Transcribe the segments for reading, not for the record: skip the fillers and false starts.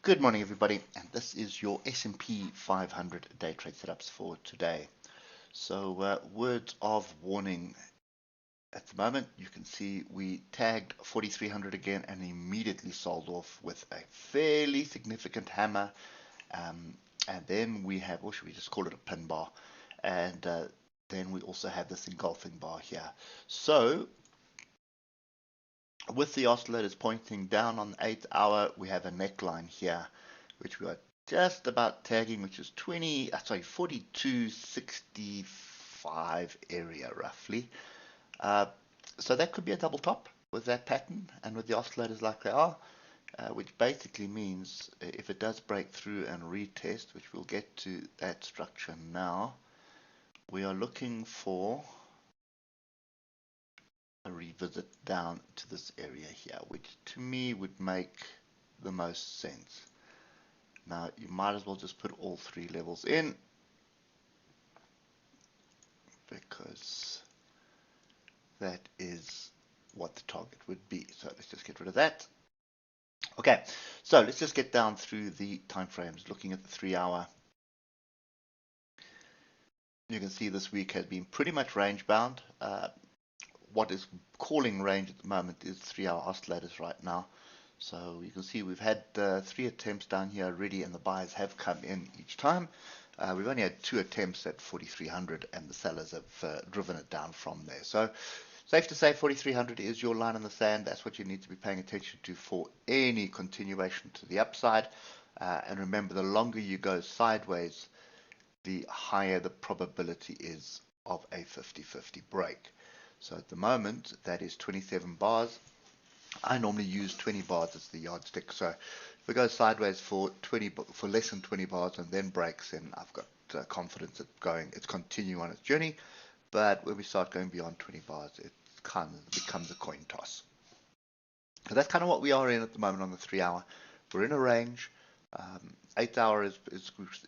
Good morning, everybody, and this is your S&P 500 day trade setups for today. So, words of warning. At the moment, you can see we tagged 4,300 again and immediately sold off with a fairly significant hammer. And then we have, or should we just call it a pin bar? And then we also have this engulfing bar here. So, with the oscillators pointing down on the 8th hour, we have a neckline here, which we are just about tagging, which is 42.65 area roughly. So that could be a double top with that pattern and with the oscillators like they are, which basically means if it does break through and retest, which we'll get to that structure now, we are looking for a revisit down to this area here, which to me would make the most sense. Now you might as well just put all three levels in, because that is what the target would be. So let's just get rid of that. Okay, so let's just get down through the time frames. Looking at the 3 hour, you can see this week has been pretty much range bound. What is calling range at the moment is 3 hour oscillators right now. So you can see we've had 3 attempts down here already, and the buyers have come in each time. We've only had 2 attempts at 4,300, and the sellers have driven it down from there. So safe to say 4,300 is your line in the sand. That's what you need to be paying attention to for any continuation to the upside. And remember, the longer you go sideways, the higher the probability is of a 50-50 break. So at the moment, that is 27 bars. I normally use 20 bars as the yardstick. So if it goes sideways for less than 20 bars and then breaks, then I've got confidence it's continuing on its journey. But when we start going beyond 20 bars, it kind of becomes a coin toss. So that's kind of what we are in at the moment on the 3 hour. We're in a range. 8 hour is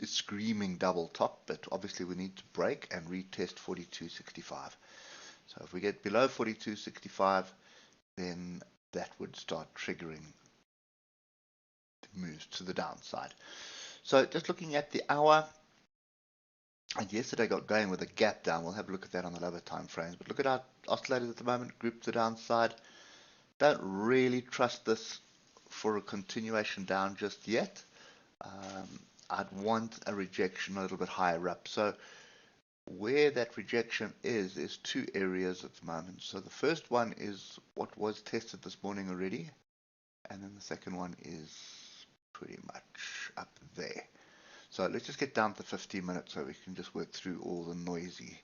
screaming double top, but obviously we need to break and retest 42.65. So if we get below 42.65, then that would start triggering the moves to the downside. So just looking at the hour, and yesterday got going with a gap down. We'll have a look at that on the lower time frames. But look at our oscillators at the moment, grouped to the downside. Don't really trust this for a continuation down just yet. I'd want a rejection a little bit higher up. So where that rejection is 2 areas at the moment. So the first one is what was tested this morning already, and then the second one is pretty much up there. So let's just get down to 15 minutes so we can just work through all the noisy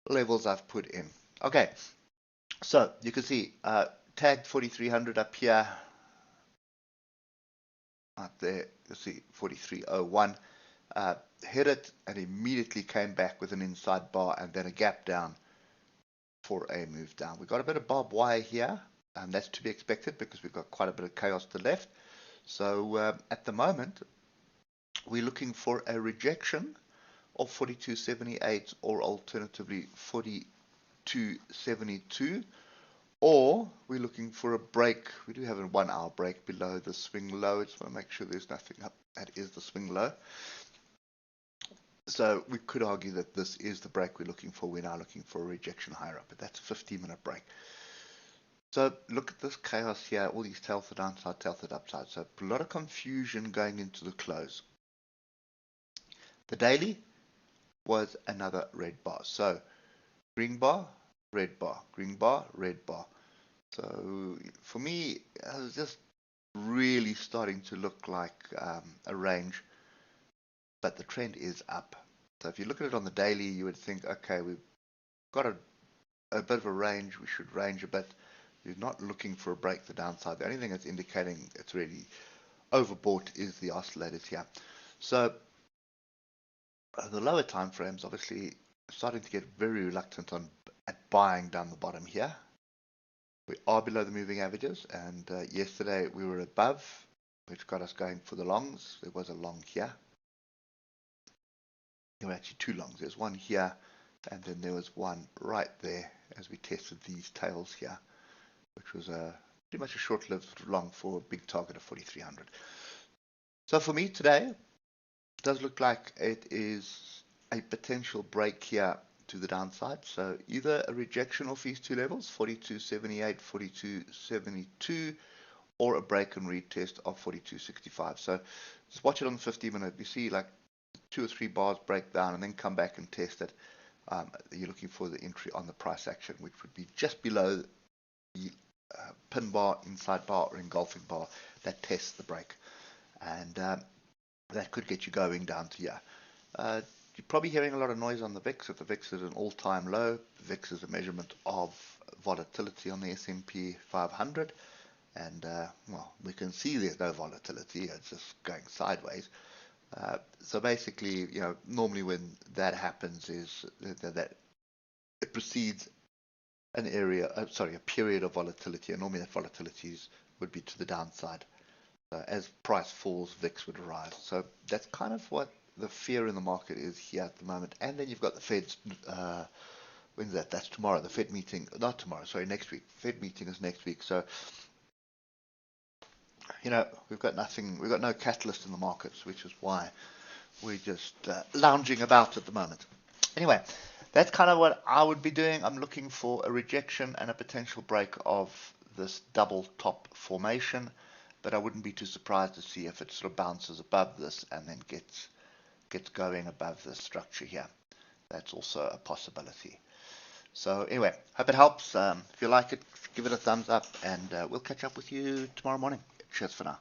levels I've put in. Okay, so you can see tagged 4,300 up here, up there. You'll see 43.01. Hit it and immediately came back with an inside bar and then a gap down for a move down. We've got a bit of barbed wire here, and that's to be expected because we've got quite a bit of chaos to the left. So at the moment, we're looking for a rejection of 42.78 or alternatively 42.72, or we're looking for a break. We do have a 1 hour break below the swing low. I just want to make sure there's nothing up. That is the swing low. So we could argue that this is the break we're looking for. We're now looking for a rejection higher up, but that's a 15-minute break. So look at this chaos here, all these tails to the downside, tails to the upside. So a lot of confusion going into the close. The daily was another red bar. So green bar, red bar, green bar, red bar. So for me, it was just really starting to look like a range. But the trend is up. So if you look at it on the daily, you would think, okay, we've got a bit of a range. We should range a bit. You're not looking for a break to the downside. The only thing that's indicating it's really overbought is the oscillators here. So the lower time frames, obviously, starting to get very reluctant at buying down the bottom here. We are below the moving averages, and yesterday we were above, which got us going for the longs. There was a long here. There were actually 2 longs. There's one here, and then there was one right there as we tested these tails here, which was pretty much a short-lived long for a big target of 4,300. So for me today, it does look like it is a potential break here to the downside. So either a rejection of these two levels, 42.78, 42.72, or a break and retest of 42.65. So just watch it on the 50-minute. You see like 2 or 3 bars break down and then come back and test it. You're looking for the entry on the price action, which would be just below the pin bar, inside bar, or engulfing bar that tests the break. And that could get you going down to here. You're probably hearing a lot of noise on the VIX. If the VIX is an all-time low, the VIX is a measurement of volatility on the S&P 500. And, well, we can see there's no volatility. It's just going sideways. So basically, normally when that happens is that it precedes an a period of volatility, and normally that volatility would be to the downside. As price falls, VIX would rise. So that's kind of what the fear in the market is here at the moment. And then you've got the Fed's, when's that? That's tomorrow. The Fed meeting, not tomorrow, sorry, next week. Fed meeting is next week. So, we've got no catalyst in the markets, which is why we're just lounging about at the moment. Anyway, that's kind of what I would be doing. I'm looking for a rejection and a potential break of this double top formation, but I wouldn't be too surprised to see if it sort of bounces above this and then gets going above this structure here. That's also a possibility. So anyway, hope it helps. If you like it, give it a thumbs up, and we'll catch up with you tomorrow morning. Cheers for now.